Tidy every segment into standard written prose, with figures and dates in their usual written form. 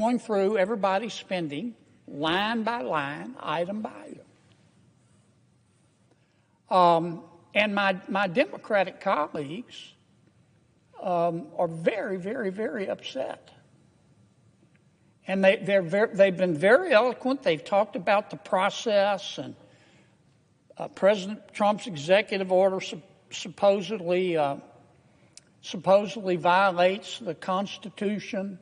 going through everybody's spending line by line, item by item. And my Democratic colleagues are very, very, very upset. And they've been very eloquent. They've talked about the process, and President Trump's executive order supposedly violates the Constitution.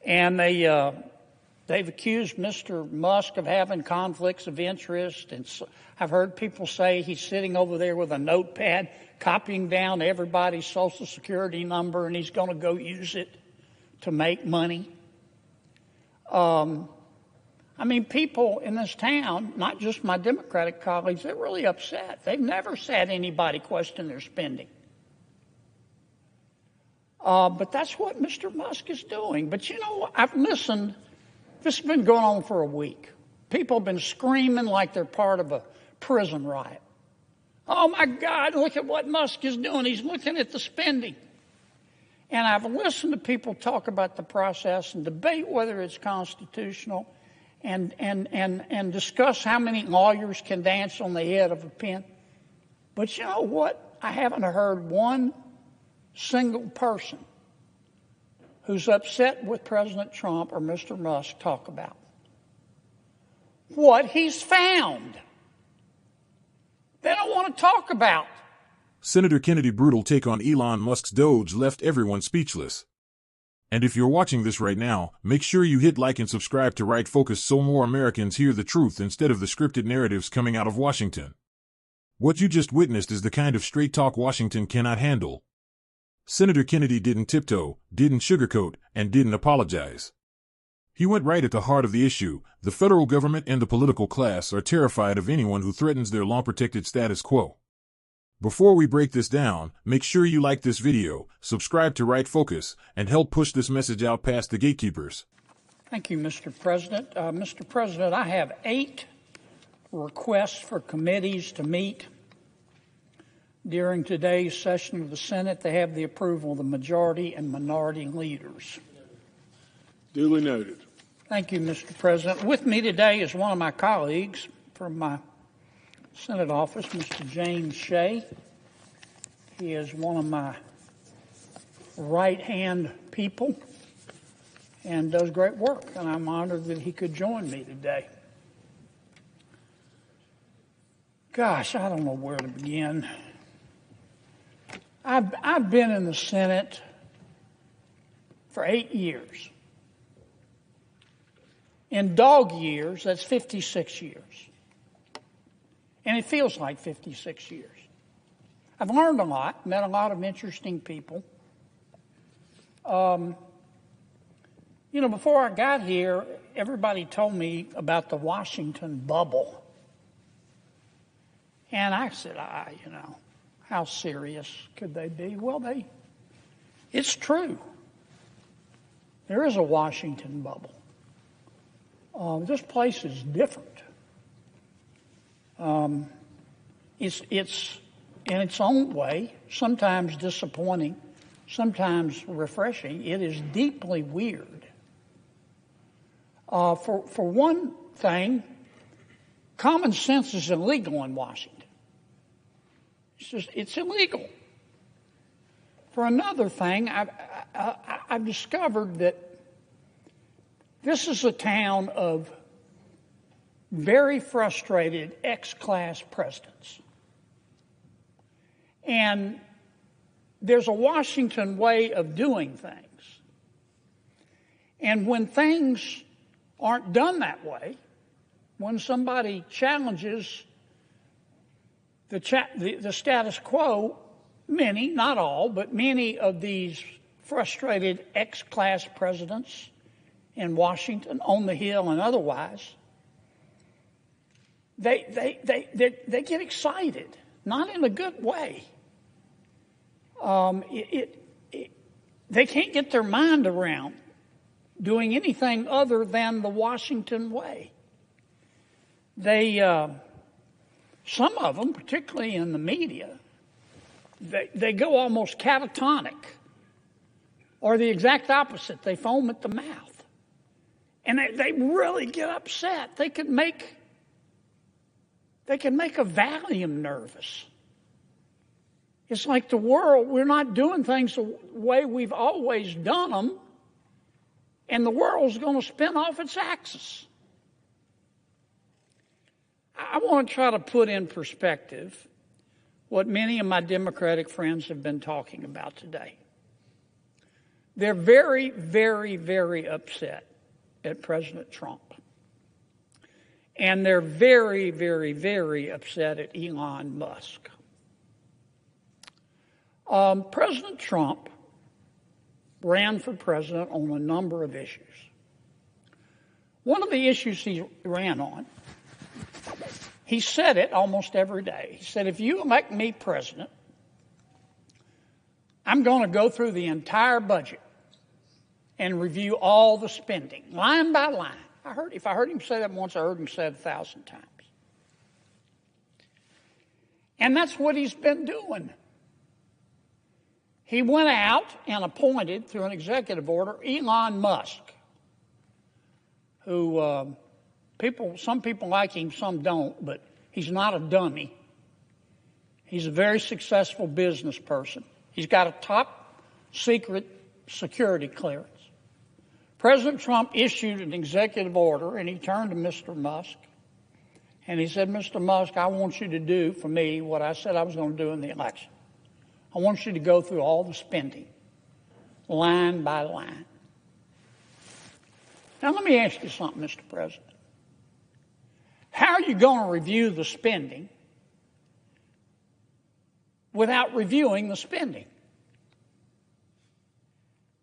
And they've accused Mr. Musk of having conflicts of interest. And so I've heard people say he's sitting over there with a notepad, copying down everybody's Social Security number, and he's going to go use it to make money. I mean, people in this town, not just my Democratic colleagues, they're really upset. They've never said anybody question their spending. But that's what Mr. Musk is doing. But you know, I've listened. This has been going on for a week. People have been screaming like they're part of a prison riot. Oh my God, look at what Musk is doing. He's looking at the spending. And I've listened to people talk about the process and debate whether it's constitutional and discuss how many lawyers can dance on the head of a pin. But you know what? I haven't heard one single person who's upset with President Trump or Mr. Musk talk about what he's found. They don't want to talk about. Senator Kennedy's brutal take on Elon Musk's DOGE left everyone speechless. And if you're watching this right now, make sure you hit like and subscribe to Right Focus so more Americans hear the truth instead of the scripted narratives coming out of Washington. What you just witnessed is the kind of straight talk Washington cannot handle. Senator Kennedy didn't tiptoe, didn't sugarcoat, and didn't apologize. He went right at the heart of the issue. The federal government and the political class are terrified of anyone who threatens their long-protected status quo. Before we break this down, make sure you like this video, subscribe to Right Focus, and help push this message out past the gatekeepers. Thank you, Mr. President. Mr. President, I have 8 requests for committees to meet during today's session of the Senate. They have the approval of the majority and minority leaders. Duly noted. Thank you, Mr. President. With me today is one of my colleagues from my Senate office, Mr. James Shea. He is one of my right-hand people and does great work, and I'm honored that he could join me today. Gosh, I don't know where to begin. I've been in the Senate for 8 years. In dog years, that's 56 years. And it feels like 56 years. I've learned a lot, met a lot of interesting people. You know, before I got here, everybody told me about the Washington bubble. And I said, you know, how serious could they be? Well, it's true. There is a Washington bubble. This place is different. It's in its own way, sometimes disappointing, sometimes refreshing. It is deeply weird. For one thing, common sense is illegal in Washington. It's illegal. For another thing, I've discovered that this is a town of very frustrated ex-class presidents. And there's a Washington way of doing things. And when things aren't done that way, when somebody challenges the status quo, many, not all, but many of these frustrated ex-class presidents in Washington, on the Hill and otherwise, they get excited, not in a good way. They can't get their mind around doing anything other than the Washington way. Some of them, particularly in the media, they go almost catatonic, or the exact opposite. They foam at the mouth. And they really get upset. They could make a Valium nervous. It's like the world, we're not doing things the way we've always done them, and the world's going to spin off its axis. I want to try to put in perspective what many of my Democratic friends have been talking about today. They're very, very, very upset at President Trump. And they're very, very, very upset at Elon Musk. President Trump ran for president on a number of issues. One of the issues he ran on, he said it almost every day. He said, if you elect me president, I'm going to go through the entire budget and review all the spending, line by line. If I heard him say that once, I heard him say it 1,000 times. And that's what he's been doing. He went out and appointed, through an executive order, Elon Musk, who some people like him, some don't, but he's not a dummy. He's a very successful business person. He's got a top secret security clearance. President Trump issued an executive order, and he turned to Mr. Musk, and he said, Mr. Musk, I want you to do for me what I said I was going to do in the election. I want you to go through all the spending, line by line. Now, let me ask you something, Mr. President. How are you going to review the spending without reviewing the spending?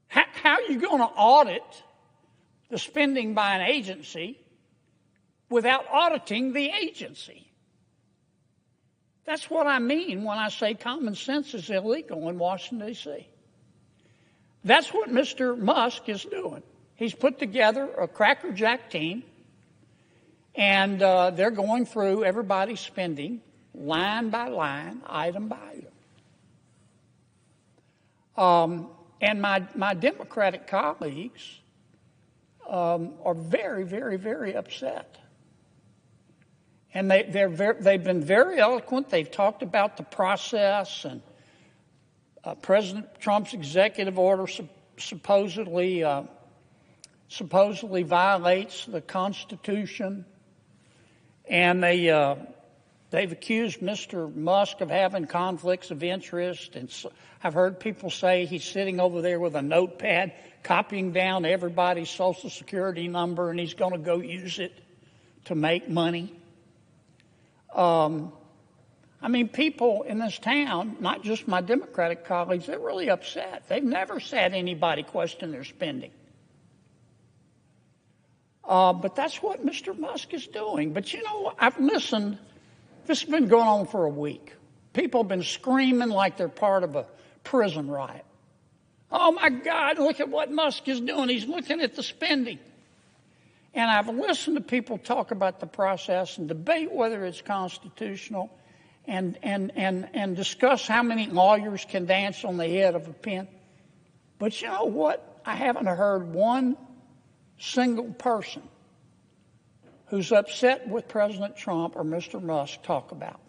How are you going to audit the spending by an agency without auditing the agency? That's what I mean when I say common sense is illegal in Washington, D.C. That's what Mr. Musk is doing. He's put together a crackerjack team, and they're going through everybody's spending line by line, item by item. And my Democratic colleagues are very, very, very upset. And they've been very eloquent. They've talked about the process, and President Trump's executive order supposedly violates the Constitution. And they've accused Mr. Musk of having conflicts of interest. And I've heard people say he's sitting over there with a notepad, copying down everybody's Social Security number, and he's going to go use it to make money. People in this town, not just my Democratic colleagues, they're really upset. They've never said anybody question their spending. But that's what Mr. Musk is doing. But you know, I've listened. This has been going on for a week. People have been screaming like they're part of a prison riot. Oh my God, look at what Musk is doing. He's looking at the spending. And I've listened to people talk about the process and debate whether it's constitutional and discuss how many lawyers can dance on the head of a pin. But you know what? I haven't heard one single person who's upset with President Trump or Mr. Musk talk about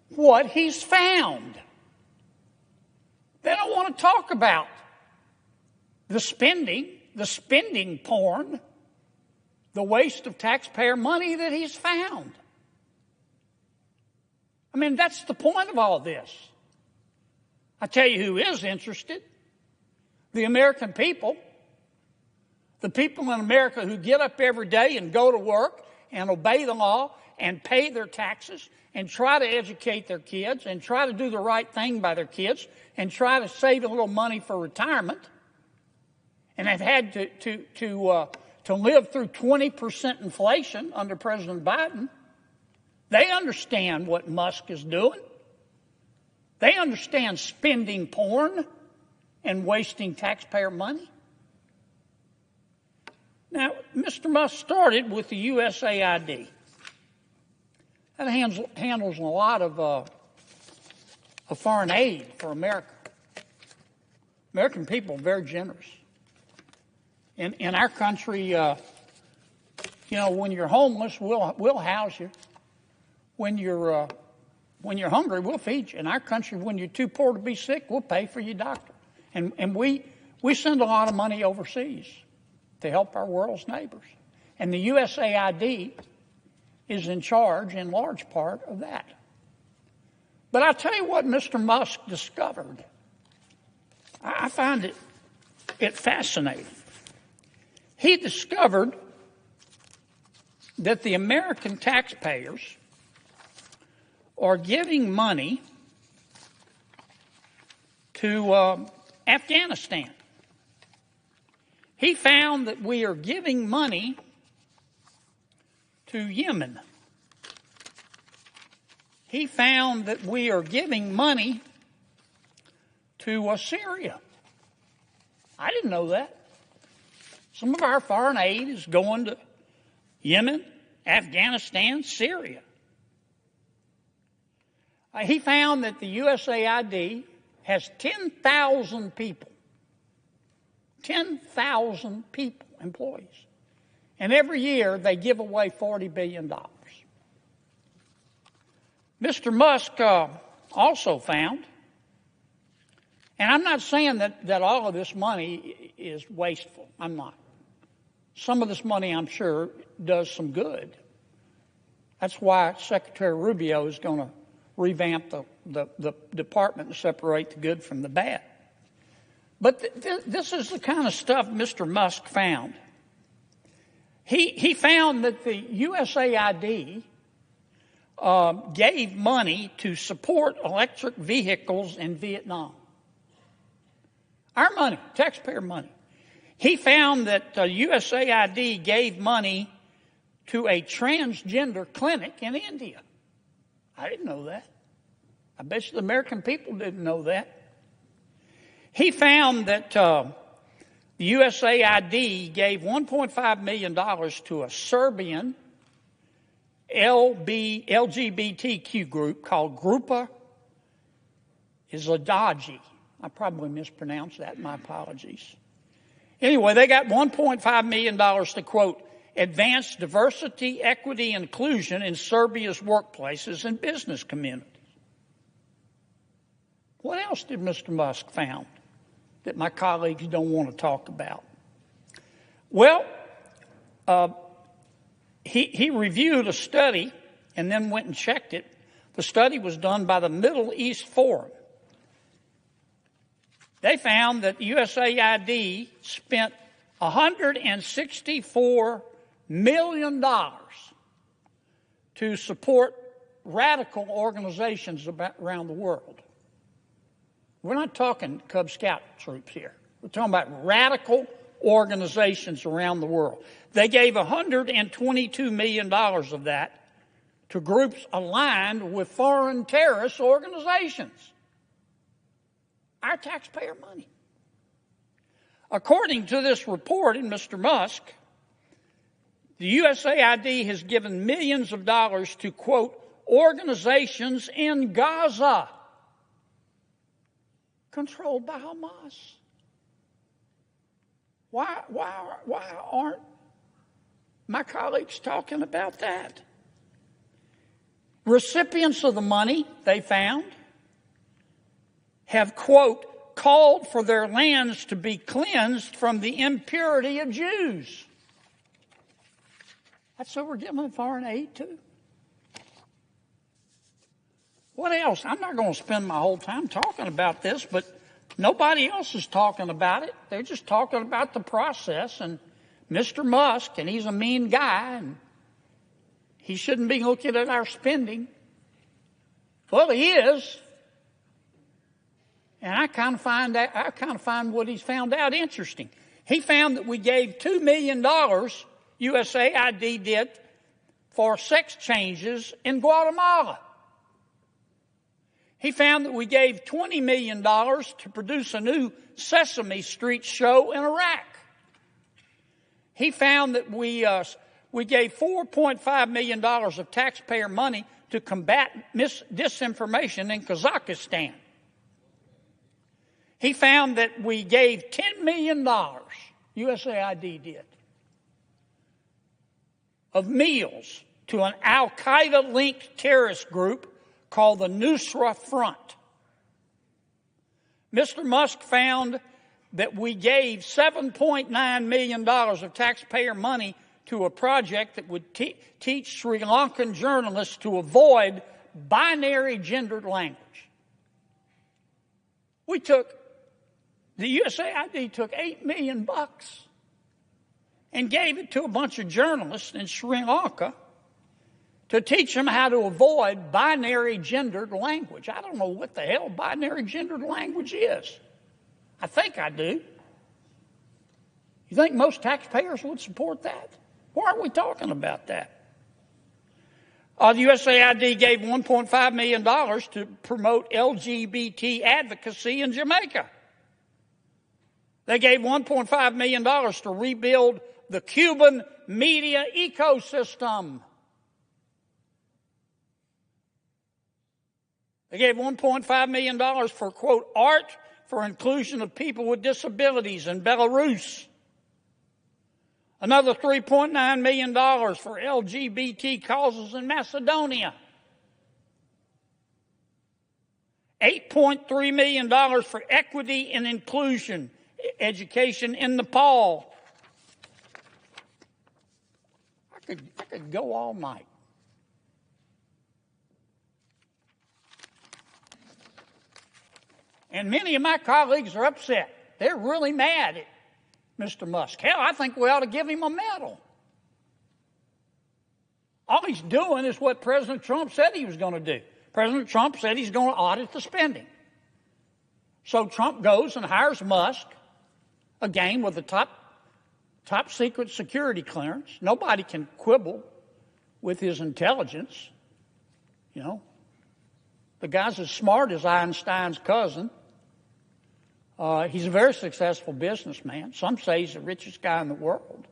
what he's found. They don't want to talk about the spending porn, the waste of taxpayer money that he's found. I mean, that's the point of all this. I tell you who is interested. The American people. The people in America who get up every day and go to work and obey the law and pay their taxes and try to educate their kids and try to do the right thing by their kids and try to save a little money for retirement. And they've had to live through 20% inflation under President Biden. They understand what Musk is doing. They understand spending porn and wasting taxpayer money. Now, Mr. Musk started with the USAID. That handles a lot of foreign aid for America. American people are very generous. In our country, when you're homeless, we'll house you. When you're hungry, we'll feed you. In our country, when you're too poor to be sick, we'll pay for your doctor. And we send a lot of money overseas to help our world's neighbors. And the USAID is in charge, in large part, of that. But I'll tell you what Mr. Musk discovered. I find it fascinating. He discovered that the American taxpayers are giving money to Afghanistan. He found that we are giving money to Yemen. He found that we are giving money to Syria. I didn't know that. Some of our foreign aid is going to Yemen, Afghanistan, Syria. He found that the USAID has 10,000 people. 10,000 people, employees. And every year they give away $40 billion. Mr. Musk also found, and I'm not saying that all of this money is wasteful. I'm not. Some of this money, I'm sure, does some good. That's why Secretary Rubio is going to revamp the department and separate the good from the bad. But this is the kind of stuff Mr. Musk found. He found that the USAID gave money to support electric vehicles in Vietnam. Our money, taxpayer money. He found that USAID gave money to a transgender clinic in India. I didn't know that. I bet you the American people didn't know that. He found that the USAID gave $1.5 million to a Serbian LGBTQ group called Grupa Izladaji. I probably mispronounced that. My apologies. Anyway, they got $1.5 million to, quote, advance diversity, equity, and inclusion in Serbia's workplaces and business communities. What else did Mr. Musk found that my colleagues don't want to talk about? Well, he reviewed a study and then went and checked it. The study was done by the Middle East Forum. They found that USAID spent $164 million to support radical organizations around the world. We're not talking Cub Scout troops here. We're talking about radical organizations around the world. They gave $122 million of that to groups aligned with foreign terrorist organizations. Our taxpayer money. According to this report in Mr. Musk, the USAID has given millions of dollars to, quote, organizations in Gaza controlled by Hamas. Why aren't my colleagues talking about that? Recipients of the money, they found, have, quote, called for their lands to be cleansed from the impurity of Jews. That's who we're giving foreign aid to. What else? I'm not going to spend my whole time talking about this, but nobody else is talking about it. They're just talking about the process and Mr. Musk, and he's a mean guy, and he shouldn't be looking at our spending. Well, he is. And I kind of find what he's found out interesting. He found that we gave $2 million, USAID did, for sex changes in Guatemala. He found that we gave $20 million to produce a new Sesame Street show in Iraq. He found that we gave $4.5 million of taxpayer money to combat disinformation in Kazakhstan. He found that we gave $10 million, USAID did, of meals to an al-Qaeda-linked terrorist group called the Nusra Front. Mr. Musk found that we gave $7.9 million of taxpayer money to a project that would teach Sri Lankan journalists to avoid binary gendered language. The USAID took $8 million and gave it to a bunch of journalists in Sri Lanka to teach them how to avoid binary gendered language. I don't know what the hell binary gendered language is. I think I do. You think most taxpayers would support that? Why are we talking about that? The USAID gave $1.5 million to promote LGBT advocacy in Jamaica. They gave $1.5 million to rebuild the Cuban media ecosystem. They gave $1.5 million for, quote, art for inclusion of people with disabilities in Belarus. Another $3.9 million for LGBT causes in Macedonia. $8.3 million for equity and inclusion education in Nepal. I could go all night. And many of my colleagues are upset. They're really mad at Mr. Musk. Hell, I think we ought to give him a medal. All he's doing is what President Trump said he was going to do. President Trump said he's going to audit the spending. So Trump goes and hires Musk, again with a top secret security clearance. Nobody can quibble with his intelligence. You know, the guy's as smart as Einstein's cousin. He's a very successful businessman. Some say he's the richest guy in the world.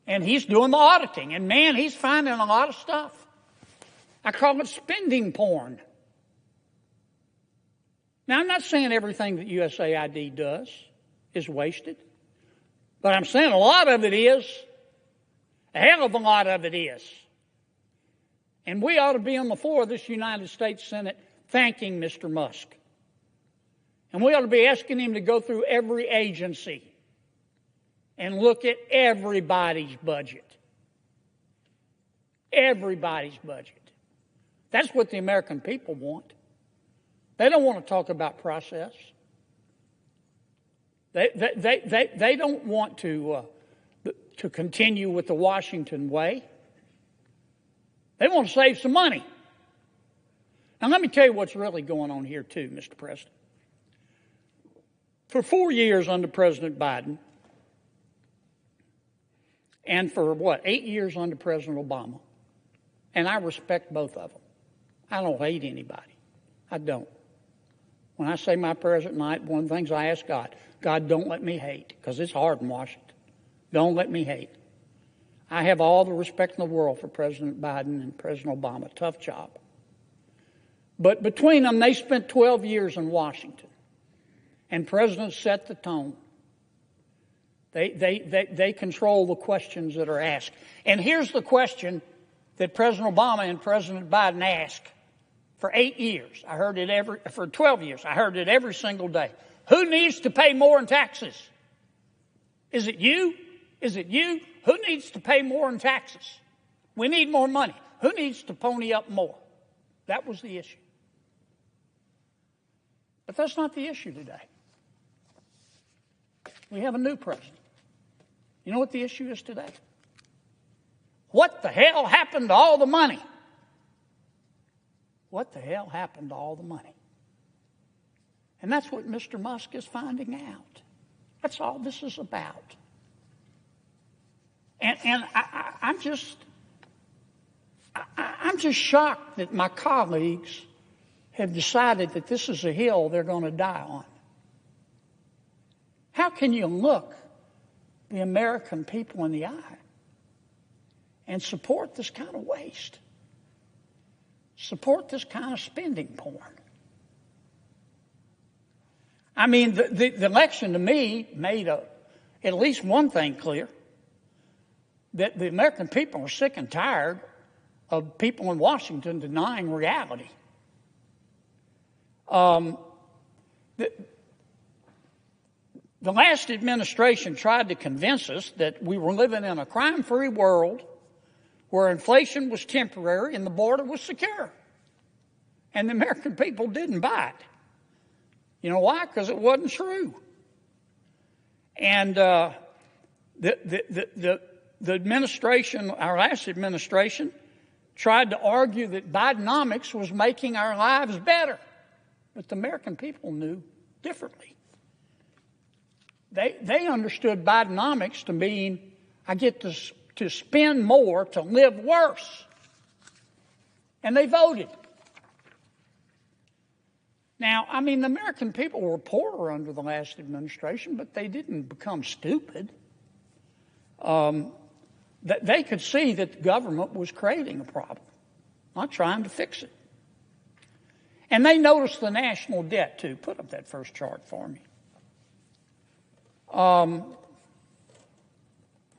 And he's doing the auditing. And man, he's finding a lot of stuff. I call it spending porn. Now, I'm not saying everything that USAID does is wasted. But I'm saying a lot of it is. A hell of a lot of it is. And we ought to be on the floor of this United States Senate thanking Mr. Musk. And we ought to be asking him to go through every agency and look at everybody's budget. Everybody's budget. That's what the American people want. They don't want to talk about process. They don't want to continue with the Washington way. They want to save some money. Now, let me tell you what's really going on here, too, Mr. President. For 4 years under President Biden, and for 8 years under President Obama, and I respect both of them. I don't hate anybody. I don't. When I say my prayers at night, one of the things I ask God, God, don't let me hate, because it's hard in Washington. Don't let me hate. I have all the respect in the world for President Biden and President Obama. Tough job. But between them, they spent 12 years in Washington. And presidents set the tone. They control the questions that are asked. And here's the question that President Obama and President Biden asked for 8 years. For 12 years. I heard it every single day. Who needs to pay more in taxes? Is it you? Is it you? Who needs to pay more in taxes? We need more money. Who needs to pony up more? That was the issue. But that's not the issue today. We have a new president. You know what the issue is today? What the hell happened to all the money? What the hell happened to all the money? And that's what Mr. Musk is finding out. That's all this is about. And I'm just shocked that my colleagues have decided that this is a hill they're going to die on. How can you look the American people in the eye and support this kind of waste? Support this kind of spending porn? I mean, the election to me made at least one thing clear, that the American people are sick and tired of people in Washington denying reality. The last administration tried to convince us that we were living in a crime-free world where inflation was temporary and the border was secure. And the American people didn't buy it. You know why? Because it wasn't true. And the administration, our last administration, tried to argue that Bidenomics was making our lives better. But the American people knew differently. They understood Bidenomics to mean I get to spend more to live worse. And they voted. Now, I mean, the American people were poorer under the last administration, but they didn't become stupid. They could see that the government was creating a problem, not trying to fix it. And they noticed the national debt, too. Put up that first chart for me.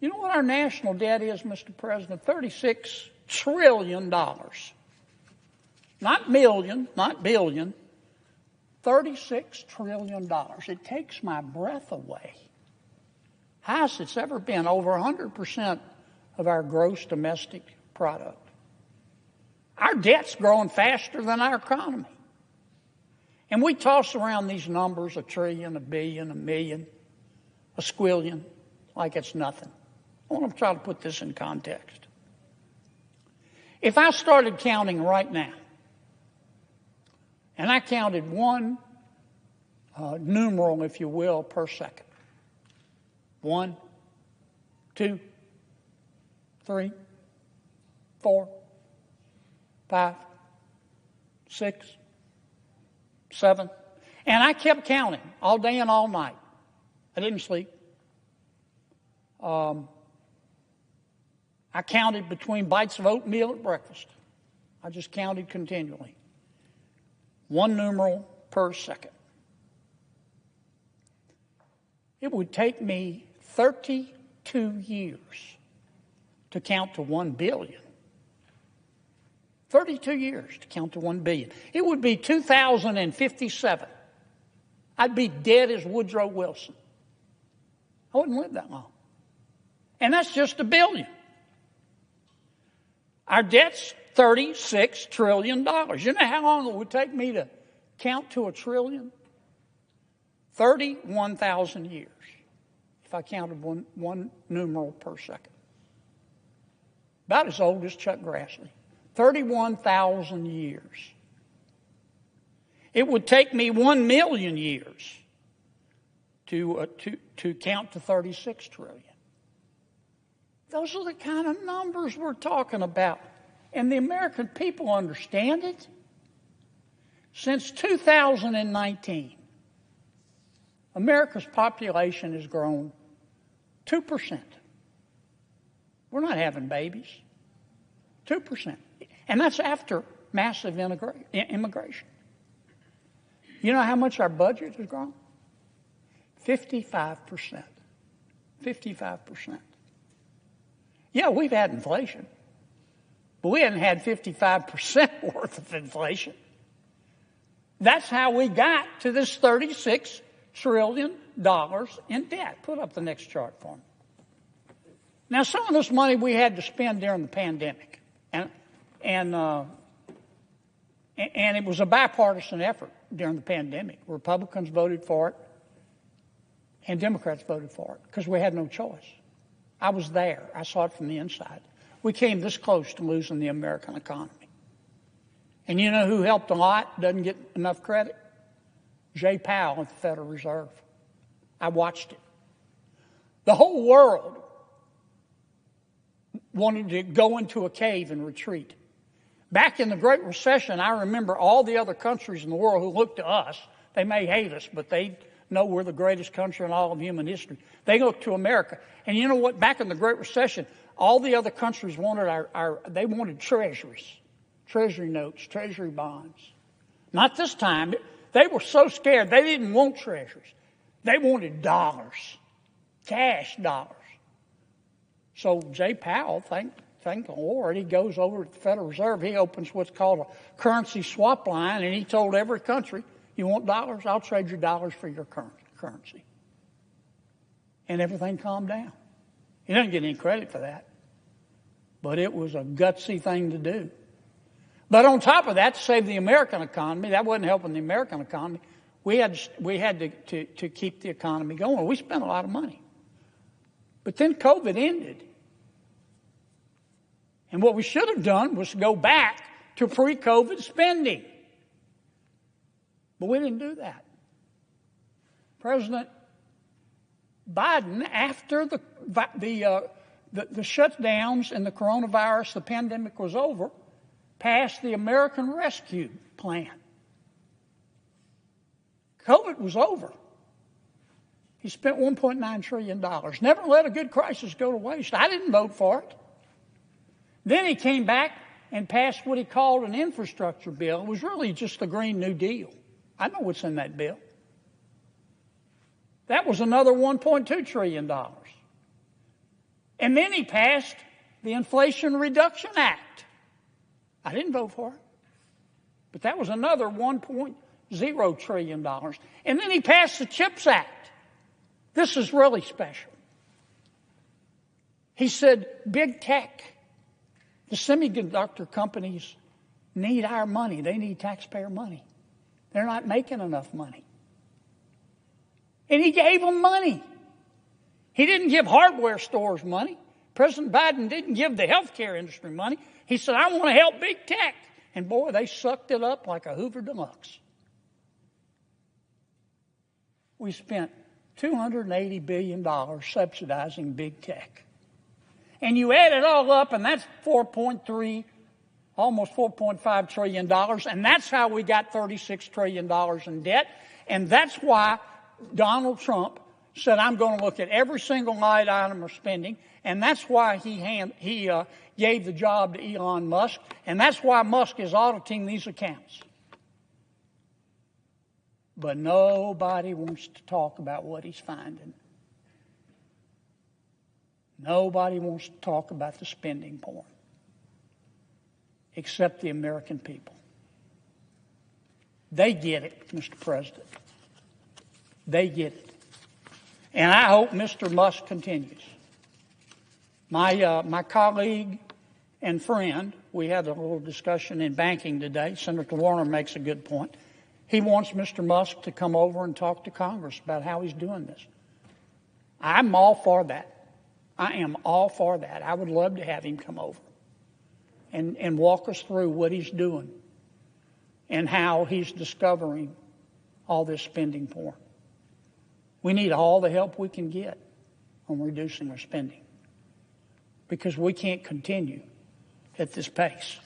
You know what our national debt is, Mr. President? $36 trillion. Not million, not billion. $36 trillion. It takes my breath away. Highest it's ever been, over 100% of our gross domestic product. Our debt's growing faster than our economy. And we toss around these numbers, $1 trillion, $1 billion, $1 million, $1 squillion, like it's nothing. I want to try to put this in context. If I started counting right now, and I counted one numeral, if you will, per second. 1, 2, 3, 4, 5, 6, 7. And I kept counting all day and all night. I didn't sleep. I counted between bites of oatmeal at breakfast. I just counted continually. One numeral per second. It would take me 32 years to count to 1 billion. 32 years to count to 1 billion. It would be 2057. I'd be dead as Woodrow Wilson. I wouldn't live that long. And that's just $1 billion. Our debt's $36 trillion. You know how long it would take me to count to $1 trillion? 31,000 years, if I counted one numeral per second. About as old as Chuck Grassley. 31,000 years. It would take me 1 million years to count to 36 trillion. Those are the kind of numbers we're talking about. And the American people understand it. Since 2019, America's population has grown 2%. We're not having babies. 2%. And that's after massive immigration. You know how much our budget has grown? 55%. 55%. Yeah, we've had inflation. But we hadn't had 55% worth of inflation. That's how we got to this $36 trillion in debt. Put up the next chart for me. Now, some of this money we had to spend during the pandemic. And it was a bipartisan effort during the pandemic. Republicans voted for it, and Democrats voted for it because we had no choice. I was there. I saw it from the inside. We came this close to losing the American economy. And you know who helped a lot, doesn't get enough credit? Jay Powell at the Federal Reserve. I watched it. The whole world wanted to go into a cave and retreat. Back in the Great Recession, I remember all the other countries in the world who looked to us. They may hate us, but they know we're the greatest country in all of human history. They looked to America. And you know what? Back in the Great Recession, all the other countries wanted they wanted treasuries, treasury notes, treasury bonds. Not this time. They were so scared they didn't want treasuries. They wanted dollars. cash dollars. So Jay Powell, thank the Lord, he goes over to the Federal Reserve. He opens what's called a currency swap line, and he told every country, you want dollars? I'll trade your dollars for your currency. And everything calmed down. He doesn't get any credit for that. But it was a gutsy thing to do. But on top of that, to save the American economy, that wasn't helping the American economy. We had to keep the economy going. We spent a lot of money. But then COVID ended. And what we should have done was go back to pre-COVID spending. But we didn't do that. President Biden, after the shutdowns and the coronavirus, the pandemic was over, passed the American Rescue Plan. COVID was over. He spent $1.9 trillion. Never let a good crisis go to waste. I didn't vote for it. Then he came back and passed what he called an infrastructure bill. It was really just the Green New Deal. I know what's in that bill. That was another $1.2 trillion. And then he passed the Inflation Reduction Act. I didn't vote for it. But that was another $1.0 trillion. And then he passed the CHIPS Act. This is really special. He said, big tech, the semiconductor companies need our money. They need taxpayer money. They're not making enough money. And he gave them money. He didn't give hardware stores money. President Biden didn't give the healthcare industry money. He said, I want to help big tech. And boy, they sucked it up like a Hoover Deluxe. We spent $280 billion subsidizing big tech. And you add it all up, and that's $4.3, almost $4.5 trillion. And that's how we got $36 trillion in debt. And that's why Donald Trump said, I'm going to look at every single line item of spending. And that's why he gave the job to Elon Musk. And that's why Musk is auditing these accounts. But nobody wants to talk about what he's finding. Nobody wants to talk about the spending porn. Except the American people. They get it, Mr. President. They get it. And I hope Mr. Musk continues. My colleague and friend, we had a little discussion in banking today. Senator Warner makes a good point. He wants Mr. Musk to come over and talk to Congress about how he's doing this. I'm all for that. I am all for that. I would love to have him come over and walk us through what he's doing and how he's discovering all this spending porn. We need all the help we can get on reducing our spending because we can't continue at this pace.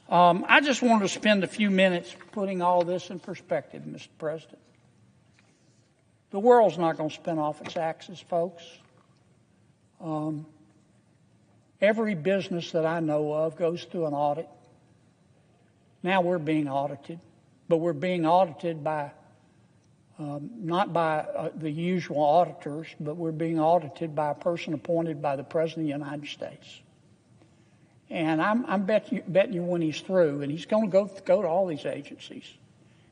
I just wanted to spend a few minutes putting all this in perspective, Mr. President. The world's not going to spin off its axis, folks. Every business that I know of goes through an audit. Now we're being audited, but we're being audited by not by the usual auditors, but we're being audited by a person appointed by the President of the United States. And I'm betting you when he's through, and he's going to go to all these agencies.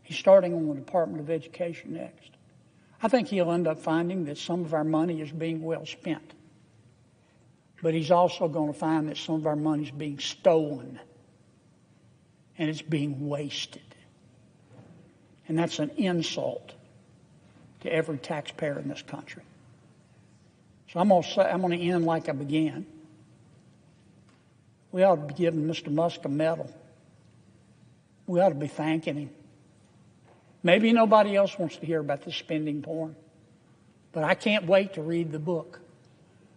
He's starting on the Department of Education next. I think he'll end up finding that some of our money is being well spent. But he's also going to find that some of our money is being stolen, and it's being wasted. And that's an insult to every taxpayer in this country. So I'm going to end like I began. We ought to be giving Mr. Musk a medal. We ought to be thanking him. Maybe nobody else wants to hear about the spending porn, but I can't wait to read the book.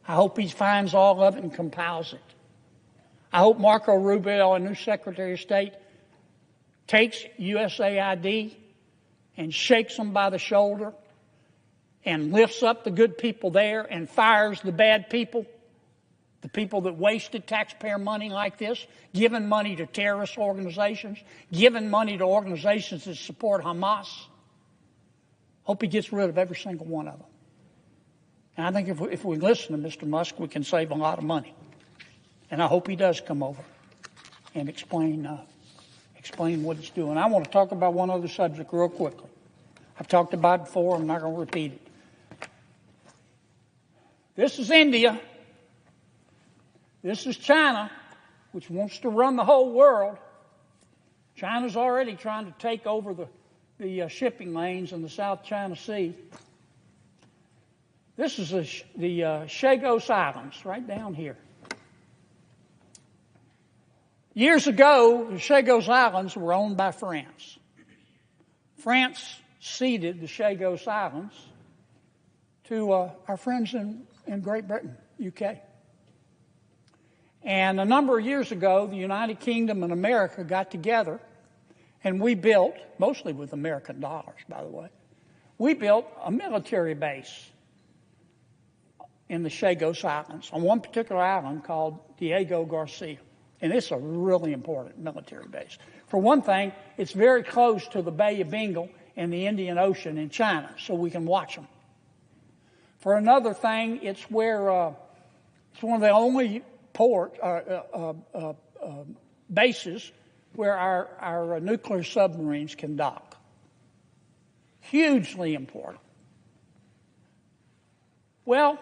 I hope he finds all of it and compiles it. I hope Marco Rubio, our new Secretary of State, takes USAID and shakes them by the shoulder and lifts up the good people there and fires the bad people, the people that wasted taxpayer money like this, giving money to terrorist organizations, giving money to organizations that support Hamas. Hope he gets rid of every single one of them. And I think if we listen to Mr. Musk, we can save a lot of money. And I hope he does come over and explain what he's doing. I want to talk about one other subject real quickly. I've talked about it before. I'm not going to repeat it. This is India. This is China, which wants to run the whole world. China's already trying to take over the shipping lanes in the South China Sea. This is the Chagos Islands, right down here. Years ago, the Chagos Islands were owned by France. France ceded the Chagos Islands to our friends in Great Britain, UK. And a number of years ago, the United Kingdom and America got together, and we built, mostly with American dollars, by the way, we built a military base in the Chagos Islands, on one particular island called Diego Garcia. And it's a really important military base. For one thing, it's very close to the Bay of Bengal and the Indian Ocean in China, so we can watch them. For another thing, it's where it's one of the only bases where our nuclear submarines can dock. Hugely important. Well,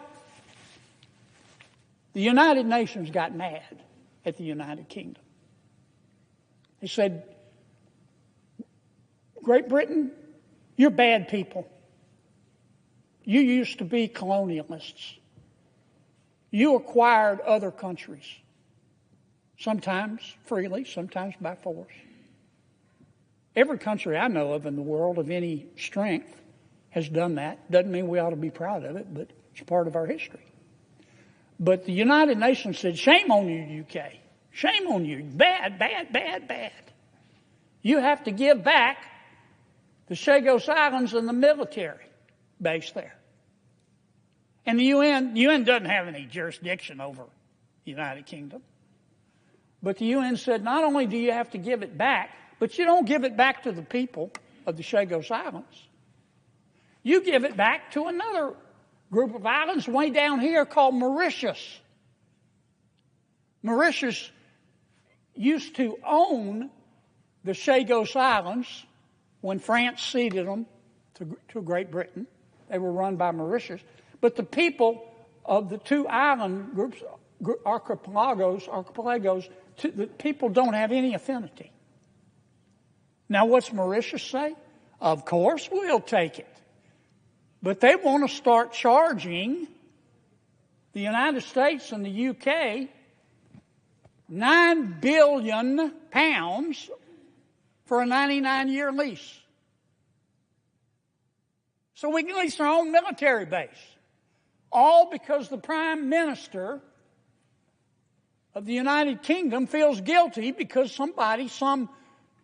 the United Nations got mad at the United Kingdom. They said, Great Britain, you're bad people. You used to be colonialists. You acquired other countries, sometimes freely, sometimes by force. Every country I know of in the world of any strength has done that. Doesn't mean we ought to be proud of it, but it's part of our history. But the United Nations said, shame on you, UK. Shame on you. Bad, bad, bad, bad. You have to give back the Chagos Islands and the military base there. And the UN doesn't have any jurisdiction over the United Kingdom. But the UN said, not only do you have to give it back, but you don't give it back to the people of the Chagos Islands. You give it back to another group of islands way down here called Mauritius. Mauritius used to own the Chagos Islands when France ceded them to Great Britain. They were run by Mauritius. But the people of the two island groups, archipelagos, the people don't have any affinity. Now, what's Mauritius say? Of course we'll take it. But they want to start charging the United States and the UK £9 billion for a 99-year lease. So we can lease our own military base. All because the Prime Minister of the United Kingdom feels guilty because somebody, some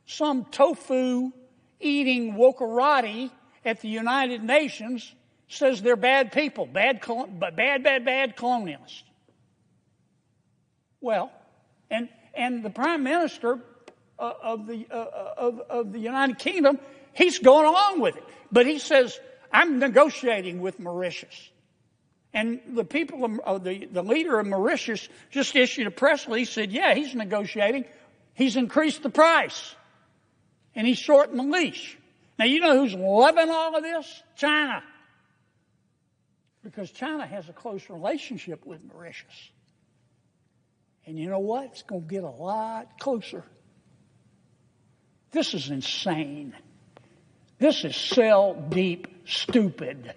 tofu-eating wokarati at the United Nations says they're bad people, bad colonialists. Well, and the Prime Minister of the United Kingdom, he's going along with it, but he says, I'm negotiating with Mauritius. And the people of the leader of Mauritius just issued a press release, said, yeah, he's negotiating. He's increased the price. And he's shortened the leash. Now, you know who's loving all of this? China. Because China has a close relationship with Mauritius. And you know what? It's going to get a lot closer. This is insane. This is cell deep stupid.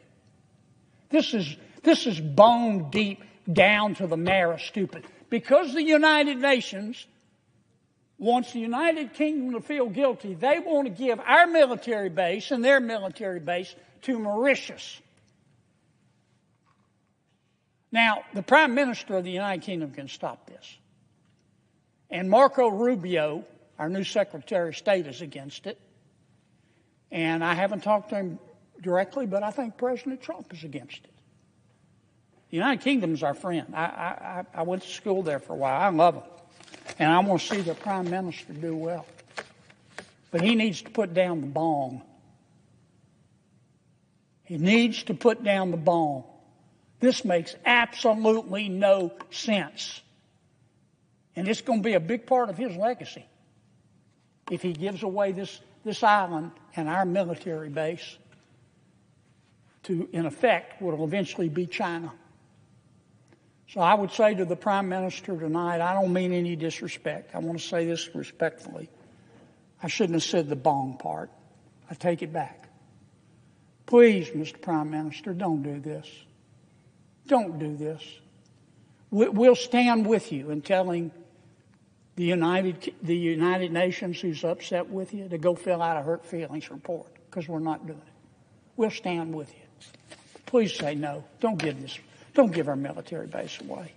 This is bone deep down to the marrow stupid. Because the United Nations wants the United Kingdom to feel guilty, they want to give our military base and their military base to Mauritius. Now, the Prime Minister of the United Kingdom can stop this. And Marco Rubio, our new Secretary of State, is against it. And I haven't talked to him directly, but I think President Trump is against it. The United Kingdom is our friend. I went to school there for a while. I love them. And I want to see the Prime Minister do well. But he needs to put down the bomb. He needs to put down the bomb. This makes absolutely no sense. And it's going to be a big part of his legacy if he gives away this island and our military base to, in effect, what will eventually be China. So I would say to the Prime Minister tonight, I don't mean any disrespect. I want to say this respectfully. I shouldn't have said the bong part. I take it back. Please, Mr. Prime Minister, don't do this. Don't do this. We'll stand with you in telling the United Nations who's upset with you to go fill out a hurt feelings report, because we're not doing it. We'll stand with you. Please say no. Don't give our military base away.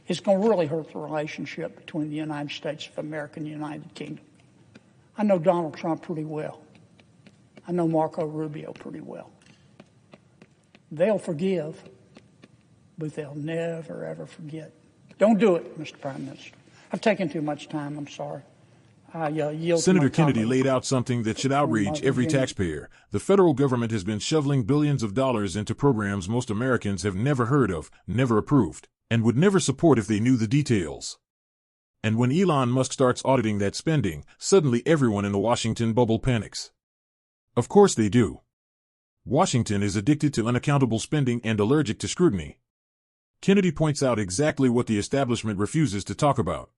It's going to really hurt the relationship between the United States of America and the United Kingdom. I know Donald Trump pretty well. I know Marco Rubio pretty well. They'll forgive, but they'll never, ever forget. Don't do it, Mr. Prime Minister. I've taken too much time. I'm sorry. Senator Kennedy laid out something that should outrage every taxpayer. The federal government has been shoveling billions of dollars into programs most Americans have never heard of, never approved, and would never support if they knew the details. And when Elon Musk starts auditing that spending, suddenly everyone in the Washington bubble panics. Of course they do. Washington is addicted to unaccountable spending and allergic to scrutiny. Kennedy points out exactly what the establishment refuses to talk about.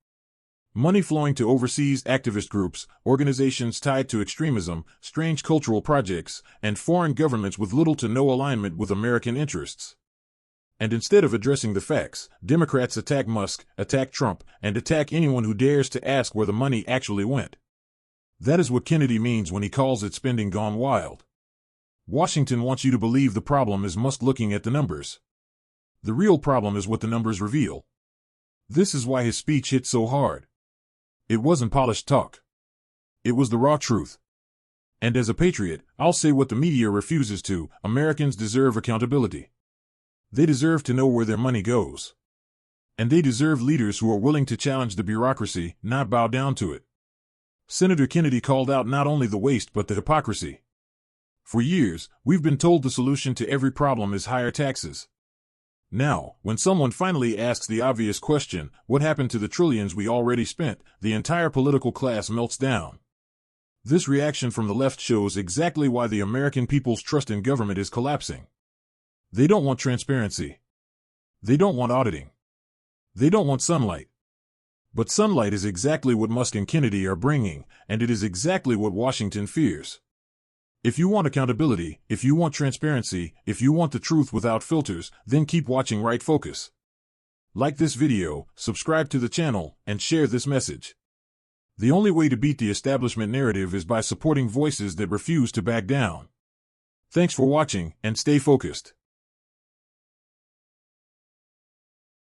Money flowing to overseas activist groups, organizations tied to extremism, strange cultural projects, and foreign governments with little to no alignment with American interests. And instead of addressing the facts, Democrats attack Musk, attack Trump, and attack anyone who dares to ask where the money actually went. That is what Kennedy means when he calls it spending gone wild. Washington wants you to believe the problem is Musk looking at the numbers. The real problem is what the numbers reveal. This is why his speech hit so hard. It wasn't polished talk. It was the raw truth. And as a patriot, I'll say what the media refuses to: Americans deserve accountability. They deserve to know where their money goes. And they deserve leaders who are willing to challenge the bureaucracy, not bow down to it. Senator Kennedy called out not only the waste but the hypocrisy. For years, we've been told the solution to every problem is higher taxes. Now, when someone finally asks the obvious question, what happened to the trillions we already spent, the entire political class melts down. This reaction from the left shows exactly why the American people's trust in government is collapsing. They don't want transparency. They don't want auditing. They don't want sunlight. But sunlight is exactly what Musk and Kennedy are bringing, and it is exactly what Washington fears. If you want accountability, if you want transparency, if you want the truth without filters, then keep watching Right Focus. Like this video, subscribe to the channel, and share this message. The only way to beat the establishment narrative is by supporting voices that refuse to back down. Thanks for watching, and stay focused.